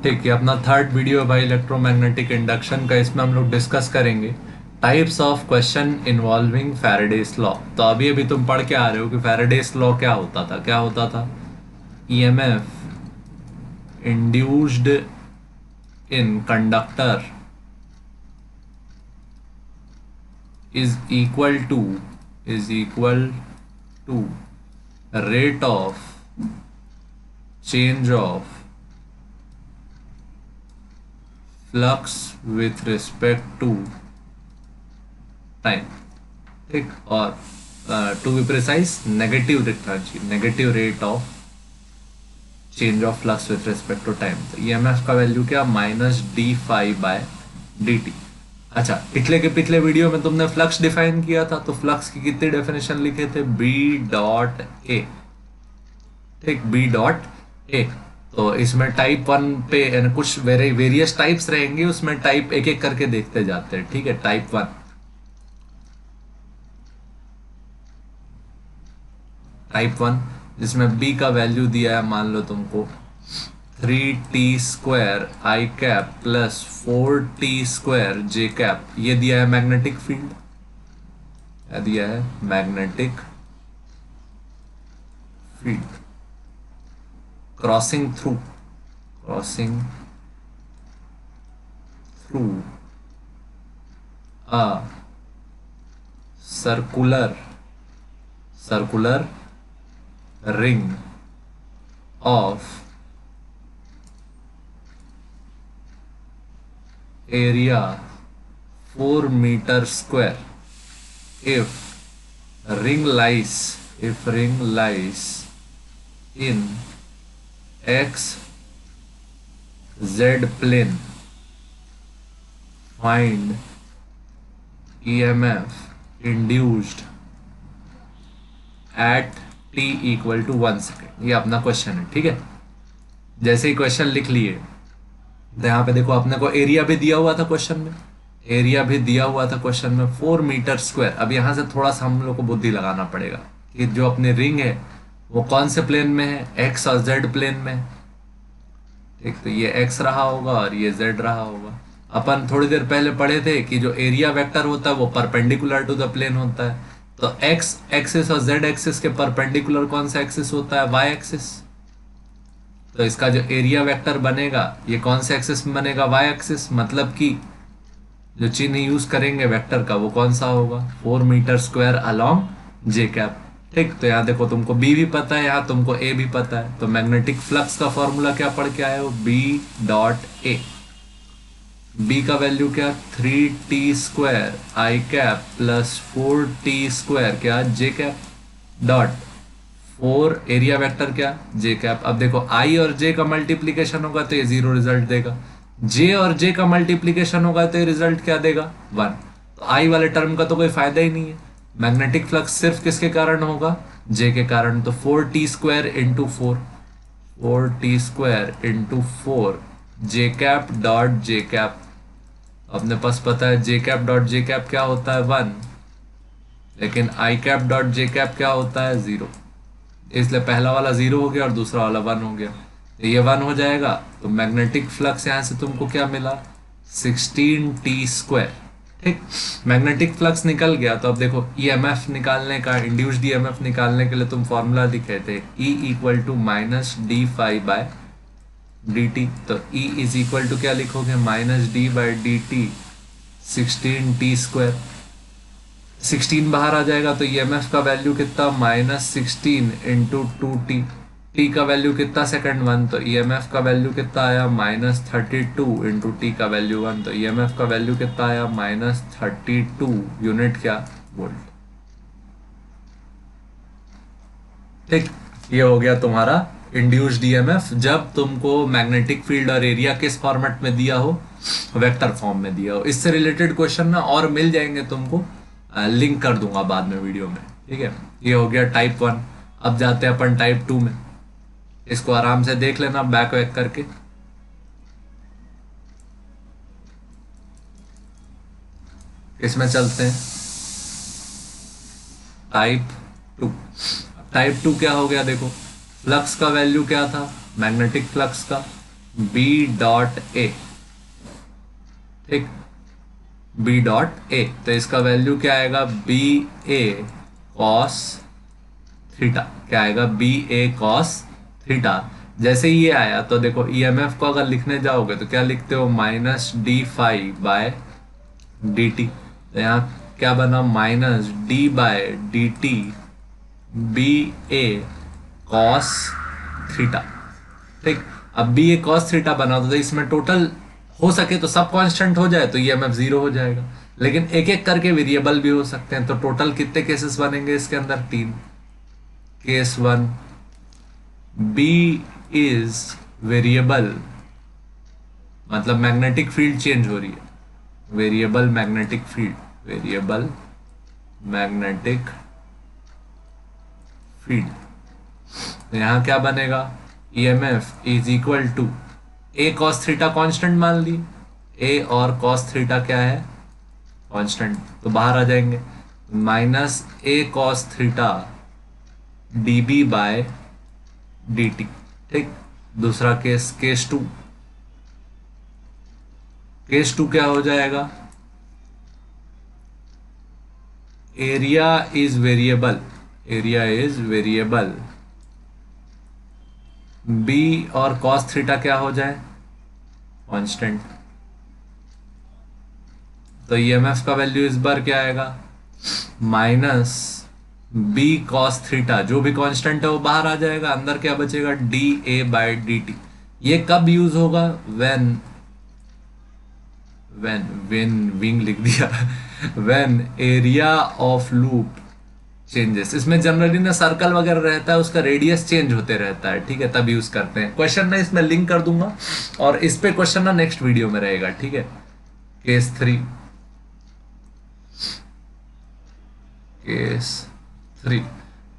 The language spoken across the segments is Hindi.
ठीक है, अपना थर्ड वीडियो है भाई इलेक्ट्रोमैग्नेटिक इंडक्शन का। इसमें हम लोग डिस्कस करेंगे types of question involving Faraday's law. तो अभी अभी तुम पढ़ के आ रहे हो कि फैराडेस लॉ क्या होता था, क्या होता था। EMF induced in conductor is equal to is equal to rate of change of flux with respect to time। ठीक, और टू बी प्रिसाइज नेगेटिव लिखना चाहिए, negative rate of change of flux with respect to time. तो ईएमएफ का वैल्यू क्या, minus d phi by d t. अच्छा, पिछले के पिछले वीडियो में तुमने फ्लक्स डिफाइन किया था, तो फ्लक्स की कितनी डेफिनेशन लिखे थे, बी डॉट ए। ठीक, बी डॉट ए। तो इसमें टाइप वन पे कुछ वेरियस टाइप्स रहेंगे, उसमें टाइप एक एक करके देखते जाते हैं। ठीक है, टाइप वन, टाइप वन जिसमें बी का वैल्यू दिया है, मान लो तुमको 3t² आई कैप प्लस 4t² जे कैप। ये दिया है मैग्नेटिक फील्ड, क्या दिया है, magnetic field crossing through, crossing through a circular circular ring of area 4 meter square if ring lies in x z plane, find EMF induced at t equal to 1 second। ये अपना क्वेश्चन है। ठीक है, जैसे ही क्वेश्चन लिख लिए, तो यहाँ पे देखो अपने को एरिया भी दिया हुआ था क्वेश्चन में, एरिया भी दिया हुआ था क्वेश्चन में 4 मीटर स्क्वायर। अब यहाँ से थोड़ा सा हम लोग को बुद्धि लगाना पड़ेगा कि जो अपनी रिंग है वो कौन से प्लेन में है, एक्स और जेड प्लेन में है। ठीक, तो ये एक्स रहा होगा और ये जेड रहा होगा। अपन थोड़ी देर पहले पढ़े थे कि जो एरिया वेक्टर होता है वो परपेंडिकुलर टू द प्लेन होता है। तो एक्स एक्सिस और जेड एक्सिस के परपेंडिकुलर कौन सा एक्सिस होता है, वाई एक्सिस। तो इसका जो एरिया वेक्टर बनेगा ये कौन से एक्सिस में बनेगा, वाई एक्सिस। मतलब कि जो चिन्ह यूज करेंगे वेक्टर का वो कौन सा होगा, 4 मीटर स्क्वायर अलॉन्ग जे कैप। ठीक, तो यहाँ देखो तुमको बी भी पता है, यहाँ तुमको ए भी पता है। तो मैग्नेटिक फ्लक्स का फॉर्मूला क्या पढ़ के आए हो, बी डॉट ए। बी का वैल्यू क्या, 3t² आई कैप प्लस 4t² क्या, जे कैप डॉट 4 एरिया वेक्टर क्या, जे कैप। अब देखो आई और जे का मल्टीप्लीकेशन होगा तो ये 0 रिजल्ट देगा, जे और जे का मल्टीप्लीकेशन होगा तो ये रिजल्ट क्या देगा, 1। तो आई वाले टर्म का तो कोई फायदा ही नहीं है। मैग्नेटिक फ्लक्स सिर्फ किसके कारण होगा, जे के कारण। तो 4t² इंटू 4 जे कैप डॉट जे कैप। अपने पास पता है जे कैप डॉट जे कैप क्या होता है, 1, लेकिन आई कैप डॉट जे कैप क्या होता है, 0। इसलिए पहला वाला 0 हो गया और दूसरा वाला 1 हो गया। तो ये 1 हो जाएगा, तो मैग्नेटिक फ्लक्स यहाँ से तुमको क्या मिला, 16t²। ठीक, मैग्नेटिक फ्लक्स निकल गया। तो अब देखो ईएमएफ निकालने का, इंड्यूस्ड ईएमएफ निकालने के लिए तुम फॉर्मूला लिखे थे E equal to minus d phi by d t. तो E इज इक्वल टू क्या लिखोगे, minus d by d t 16t²। 16 बाहर आ जाएगा तो ईएमएफ का वैल्यू कितना, -16 इंटू 2t। टी का वैल्यू कितना, सेकंड 1। तो ईएमएफ का वैल्यू कितना आया, -32 इंटू टी का वैल्यू 1। तो ईएमएफ का वैल्यू कितना आया, -32 यूनिट क्या, वोल्ट। ठीक, ये हो गया तुम्हारा इंड्यूस्ड ईएमएफ जब तुमको मैग्नेटिक फील्ड और एरिया किस फॉर्मेट में दिया हो, वेक्टर फॉर्म में दिया हो। इससे रिलेटेड क्वेश्चन ना और मिल जाएंगे तुमको, लिंक कर दूंगा बाद में वीडियो में। ठीक है, ये हो गया टाइप 1। अब जाते हैं अपन टाइप 2 में। इसको आराम से देख लेना बैक वैक करके। इसमें चलते हैं टाइप 2। टाइप 2 क्या हो गया, देखो फ्लक्स का वैल्यू क्या था, मैग्नेटिक फ्लक्स का बी डॉट ए, ठीक, बी डॉट ए, तो इसका वैल्यू क्या आएगा, बी ए कॉस थीटा, क्या आएगा, बी ए कॉस थीटा। जैसे ये आया तो देखो ईएमएफ को अगर लिखने जाओगे तो क्या लिखते हो, minus d phi by d t, तो यहाँ क्या बना, minus d by d t B A cos theta, ठीक। अब बी ए कॉस थीटा बना तो इसमें टोटल हो सके तो सब कांस्टेंट हो जाए तो ईएमएफ जीरो हो जाएगा, लेकिन एक एक करके वेरिएबल भी हो सकते हैं, तो टोटल कितने केसेस बनेंगे इसके अंदर, 3। केस 1, बी इज वेरिएबल, मतलब मैग्नेटिक फील्ड चेंज हो रही है, variable magnetic field, variable magnetic field, तो यहाँ क्या बनेगा, EMF is equal to A cos theta constant मान ली, ए और कॉस थीटा क्या है, कांस्टेंट, तो बाहर आ जाएंगे, minus A cos theta d B by d t, ठीक। दूसरा केस, केस 2, केस 2 क्या हो जाएगा, area is variable, area is variable, B और कॉस थीटा क्या हो जाए, कांस्टेंट, तो ईएमएफ का वैल्यू इस बार क्या आएगा, माइनस बी कॉस थीटा, जो भी कांस्टेंट है वो बाहर आ जाएगा, अंदर क्या बचेगा, d A by d t. ये कब यूज होगा, व्हेन विंग लिख दिया when area of loop changes, इसमें जनरली ना सर्कल वगैरह रहता है, उसका रेडियस चेंज होते रहता है, ठीक है, तब यूज करते हैं। क्वेश्चन ना इसमें लिंक कर दूंगा और इस पे क्वेश्चन ना नेक्स्ट वीडियो में रहेगा, ठीक है। केस 3,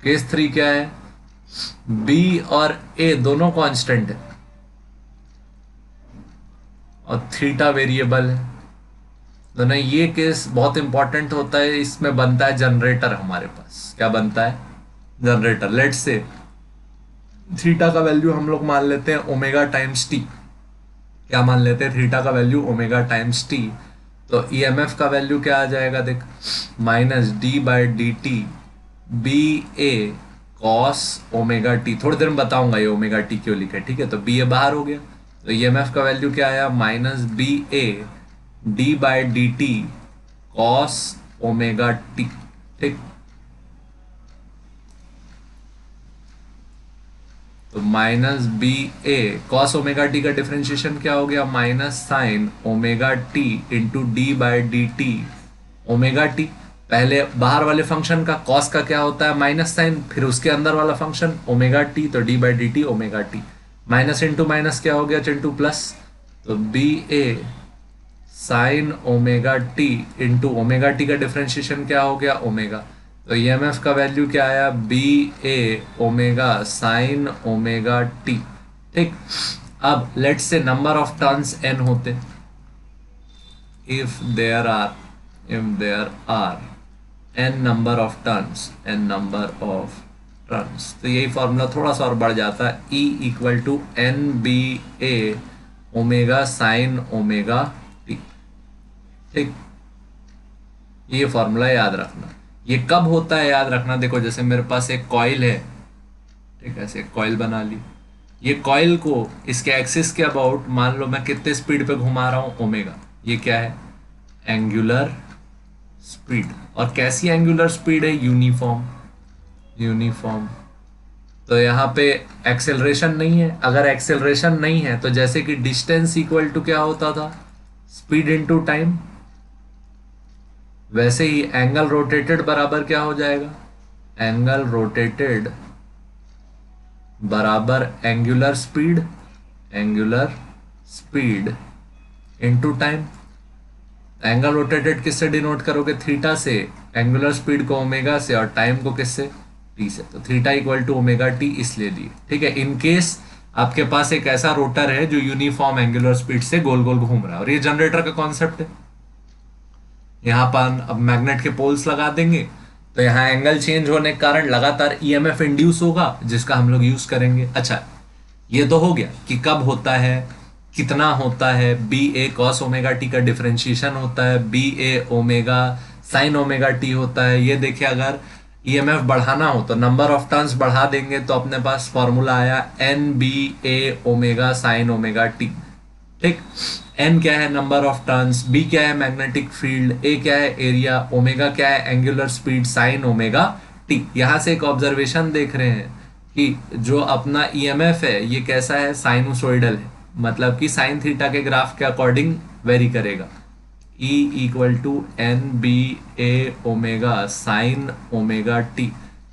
केस 3 क्या है, बी और ए दोनों कांस्टेंट है और थीटा वेरिएबल है, तो ना ये केस बहुत इंपॉर्टेंट होता है, इसमें बनता है जनरेटर, हमारे पास क्या बनता है, जनरेटर। लेट्स से थीटा का वैल्यू हम लोग मान लेते हैं ओमेगा टाइम्स टी, क्या मान लेते हैं, थीटा का वैल्यू ओमेगा टाइम्स टी, तो ईएमएफ का वैल्यू क्या आ जाएगा, देख, minus d by d t B A cos omega t, थोड़ी देर में बताऊंगा ये ओमेगा टी क्यों लिखा है, ठीक है। तो बी ए बाहर हो गया, तो ईएमएफ का वैल्यू क्या आया, minus B A d by d t cos omega t, ठीक। तो minus B A cos omega t का डिफरेंशिएशन क्या हो गया, minus sine omega t into d by d t omega t, पहले बाहर वाले फंक्शन का कॉस का क्या होता है, माइनस साइन, फिर उसके अंदर वाला फंक्शन ओमेगा टी, तो d by d t omega t, minus into minus क्या हो गया, इंटू प्लस, तो B A sine omega t into omega t का डिफरेंशिएशन क्या हो गया, ओमेगा, तो ईएमएफ का वैल्यू क्या आया, B A omega sine omega t, ठीक। अब let's say number of turns n होते, if there are n number of turns, तो यही फॉर्मूला थोड़ा सा और बढ़ जाता है, E equal to N B A omega sine omega t, ठीक। ये फॉर्मूला याद रखना, ये कब होता है याद रखना, देखो जैसे मेरे पास एक कॉइल है, ठीक है, ऐसे एक कॉइल बना ली, ये कॉइल को इसके एक्सिस के अबाउट मान लो मैं कितने स्पीड पे घुमा रहा हूँ, ओमेगा, ये क्या है, एंगुलर स्पीड, और कैसी एंगुलर स्पीड है, यूनिफॉर्म, तो यहाँ पे एक्सेलरेशन नहीं है, अगर एक्सेलरेशन नहीं है तो जैसे कि डिस्टेंस इक्वल टू क्या होता था, स्पीड इनटू टाइम, वैसे ही एंगल रोटेटेड बराबर क्या हो जाएगा, एंगल रोटेटेड बराबर angular speed into time. Angle rotated किससे डिनोट करोगे, थीटा से, एंगुलर स्पीड को ओमेगा से, और टाइम को किससे, टी से, तो theta equal to omega t इसलिए दिए, ठीक है। इन केस आपके पास एक ऐसा रोटर है जो यूनिफॉर्म एंगुलर स्पीड से गोल गोल घूम रहा है, और ये जनरेटर का कॉन्सेप्ट है, यहाँ पर अब मैग्नेट के पोल्स लगा देंगे तो यहाँ एंगल चेंज होने के कारण लगातार ईएमएफ इंड्यूस होगा, जिसका हम लोग यूज करेंगे। अच्छा, ये तो हो गया कि कब होता है, कितना होता है, B A cos omega t का डिफरेंशिएशन होता है, B A omega sine omega T होता है। ये देखिए अगर ईएमएफ बढ़ाना हो तो नंबर ऑफ टर्न्स बढ़ा देंगे तो अपने पास फॉर्मूला आया N B A omega sine omega t. ठीक, एन क्या है नंबर ऑफ टर्न्स, बी क्या है मैग्नेटिक फील्ड, ए क्या है एरिया, ओमेगा क्या है angular speed, sign omega T. यहां से एक ऑब्जर्वेशन देख रहे हैं कि जो अपना ईएमएफ है ये कैसा है, साइनोसोइडल है, मतलब कि साइन थीटा के ग्राफ के अकॉर्डिंग वेरी करेगा। E equal to N B A omega sine omega t.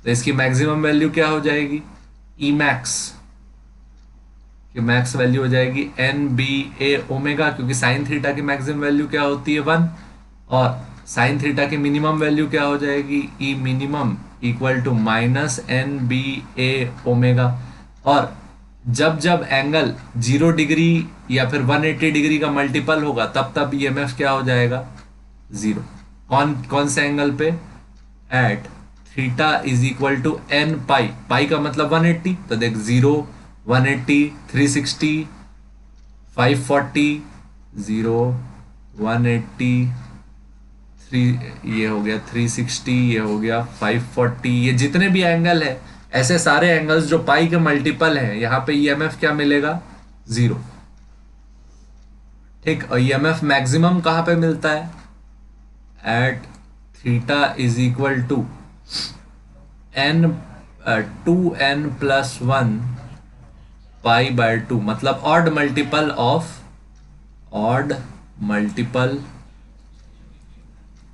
तो इसकी मैक्सिमम वैल्यू क्या हो जाएगी, ई मैक्स की मैक्स वैल्यू हो जाएगी एन बी ए ओमेगा, क्योंकि साइन थीटा की मैक्सिमम वैल्यू क्या होती है 1, और साइन थीटा की मिनिमम वैल्यू क्या हो जाएगी, E minimum equal to minus N B A omega. और जब जब एंगल 0 डिग्री या फिर 180 डिग्री का मल्टीपल होगा तब तब ईएमएफ क्या हो जाएगा, 0। कौन कौन से एंगल पे, at theta is equal to n pi, pi का मतलब 180, तो देख 0 180 360 540 0 180 3, ये हो गया 360, ये हो गया 540, ये जितने भी एंगल है ऐसे सारे एंगल्स जो पाई के मल्टीपल हैं यहाँ पे ईएमएफ क्या मिलेगा, 0। ठीक, और ईएमएफ मैक्सिमम कहाँ पे मिलता है, at theta is equal to N 2n plus 1 pi by 2, मतलब odd multiple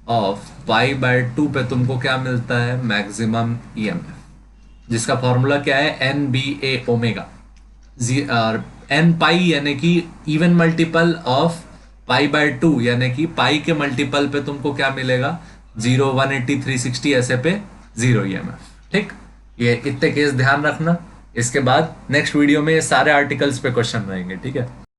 of pi by 2 पे तुमको क्या मिलता है, मैक्सिमम ईएमएफ, जिसका फॉर्मूला क्या है एन बी ए ओमेगा, और एन पाई यानी कि even multiple of pi by 2, यानी कि पाई के मल्टीपल पे तुमको क्या मिलेगा, 0 180 360 ऐसे पे 0 ईएमएफ। ठीक, ये इतने केस ध्यान रखना। इसके बाद नेक्स्ट वीडियो में ये सारे आर्टिकल्स पे क्वेश्चन रहेंगे। ठीक है।